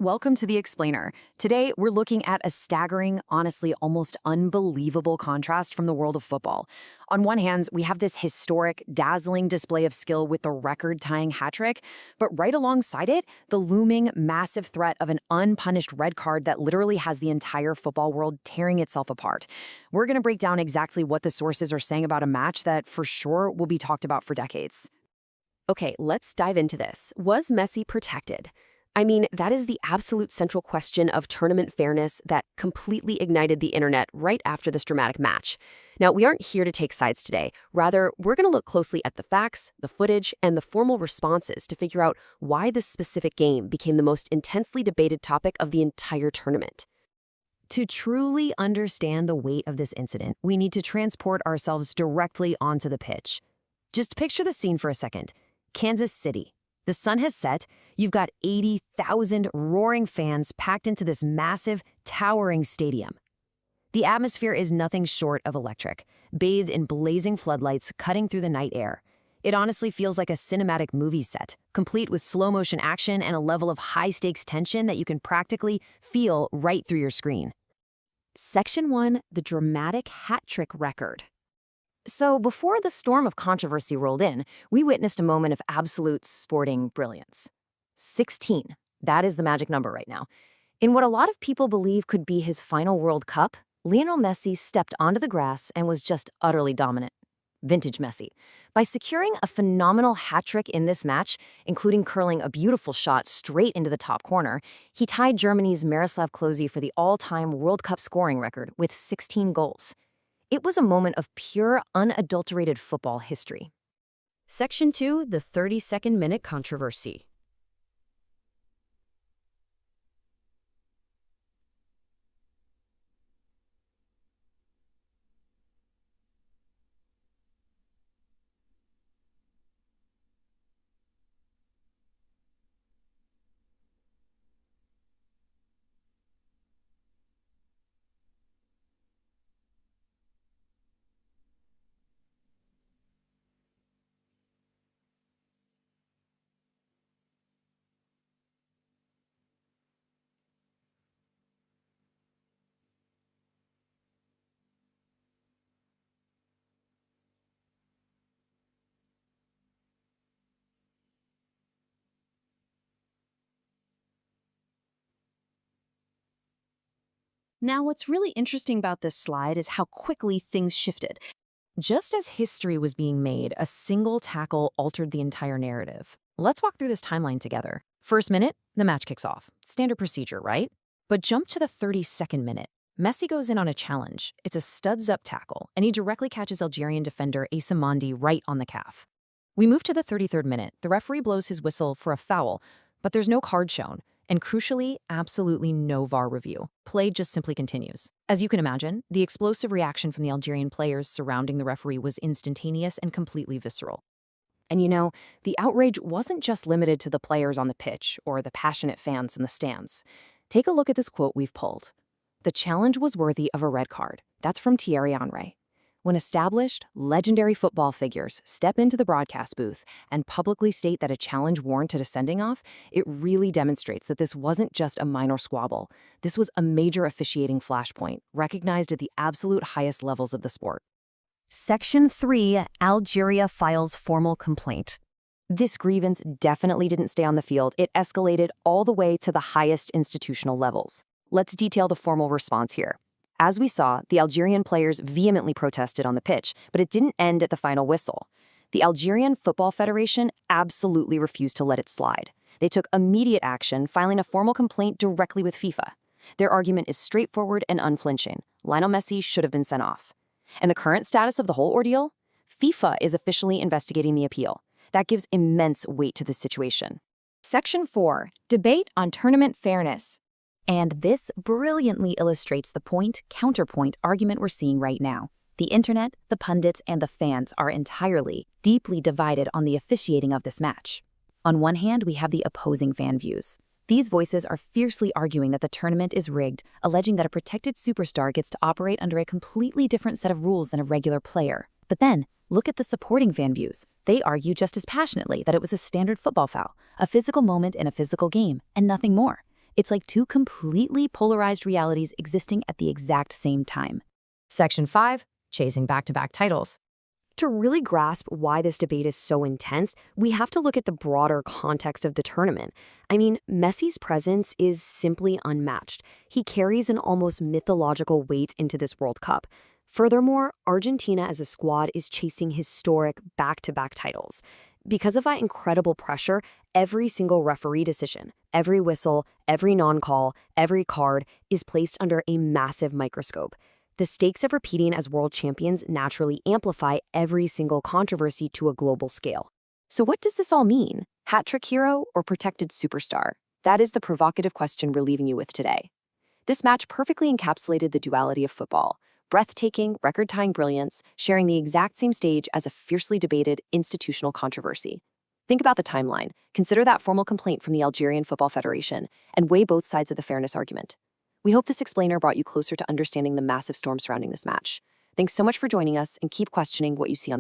Welcome to The Explainer. Today, we're looking at a staggering, honestly, almost unbelievable contrast from the world of football. On one hand, we have this historic, dazzling display of skill with the record-tying hat trick, but right alongside it, the looming, massive threat of an unpunished red card that literally has the entire football world tearing itself apart. We're going to break down exactly what the sources are saying about a match that, for sure, will be talked about for decades. Okay, let's dive into this. Was Messi protected? I mean, that is the absolute central question of tournament fairness that completely ignited the internet right after this dramatic match. Now, we aren't here to take sides today. Rather, we're going to look closely at the facts, the footage, and the formal responses to figure out why this specific game became the most intensely debated topic of the entire tournament. To truly understand the weight of this incident, we need to transport ourselves directly onto the pitch. Just picture the scene for a second. Kansas City. The sun has set, you've got 80,000 roaring fans packed into this massive, towering stadium. The atmosphere is nothing short of electric, bathed in blazing floodlights cutting through the night air. It honestly feels like a cinematic movie set, complete with slow-motion action and a level of high-stakes tension that you can practically feel right through your screen. Section 1, the dramatic hat trick record. So before the storm of controversy rolled in, we witnessed a moment of absolute sporting brilliance. 16. That is the magic number right now. In what a lot of people believe could be his final World Cup, Lionel Messi stepped onto the grass and was just utterly dominant. Vintage Messi. By securing a phenomenal hat trick in this match, including curling a beautiful shot straight into the top corner, he tied Germany's Miroslav Klose for the all-time World Cup scoring record with 16 goals. It was a moment of pure, unadulterated football history. Section 2, the 32nd minute controversy. Now, what's really interesting about this slide is how quickly things shifted. Just as history was being made, a single tackle altered the entire narrative. Let's walk through this timeline together. First minute, the match kicks off. Standard procedure, right? But jump to the 32nd minute. Messi goes in on a challenge. It's a studs-up tackle, and he directly catches Algerian defender Issa Mandi right on the calf. We move to the 33rd minute. The referee blows his whistle for a foul, but there's no card shown. And crucially, absolutely no VAR review. Play just simply continues. As you can imagine, the explosive reaction from the Algerian players surrounding the referee was instantaneous and completely visceral. And you know, the outrage wasn't just limited to the players on the pitch or the passionate fans in the stands. Take a look at this quote we've pulled. "The challenge was worthy of a red card." That's from Thierry Henry. When established, legendary football figures step into the broadcast booth and publicly state that a challenge warranted a sending off, it really demonstrates that this wasn't just a minor squabble. This was a major officiating flashpoint, recognized at the absolute highest levels of the sport. Section 3, Algeria files formal complaint. This grievance definitely didn't stay on the field. It escalated all the way to the highest institutional levels. Let's detail the formal response here. As we saw, the Algerian players vehemently protested on the pitch, but it didn't end at the final whistle. The Algerian Football Federation absolutely refused to let it slide. They took immediate action, filing a formal complaint directly with FIFA. Their argument is straightforward and unflinching. Lionel Messi should have been sent off. And the current status of the whole ordeal? FIFA is officially investigating the appeal. That gives immense weight to this situation. Section 4, Debate on Tournament Fairness. And this brilliantly illustrates the point-counterpoint argument we're seeing right now. The internet, the pundits, and the fans are entirely, deeply divided on the officiating of this match. On one hand, we have the opposing fan views. These voices are fiercely arguing that the tournament is rigged, alleging that a protected superstar gets to operate under a completely different set of rules than a regular player. But then, look at the supporting fan views. They argue just as passionately that it was a standard football foul, a physical moment in a physical game, and nothing more. It's like two completely polarized realities existing at the exact same time. Section 5, chasing back-to-back titles. To really grasp why this debate is so intense, we have to look at the broader context of the tournament. I mean, Messi's presence is simply unmatched. He carries an almost mythological weight into this World Cup. Furthermore, Argentina as a squad is chasing historic back-to-back titles. Because of that incredible pressure, every single referee decision, every whistle, every non-call, every card is placed under a massive microscope. The stakes of repeating as world champions naturally amplify every single controversy to a global scale. So what does this all mean? Hat-trick hero or protected superstar? That is the provocative question we're leaving you with today. This match perfectly encapsulated the duality of football: breathtaking, record-tying brilliance, sharing the exact same stage as a fiercely debated institutional controversy. Think about the timeline, consider that formal complaint from the Algerian Football Federation, and weigh both sides of the fairness argument. We hope this explainer brought you closer to understanding the massive storm surrounding this match. Thanks so much for joining us, and keep questioning what you see on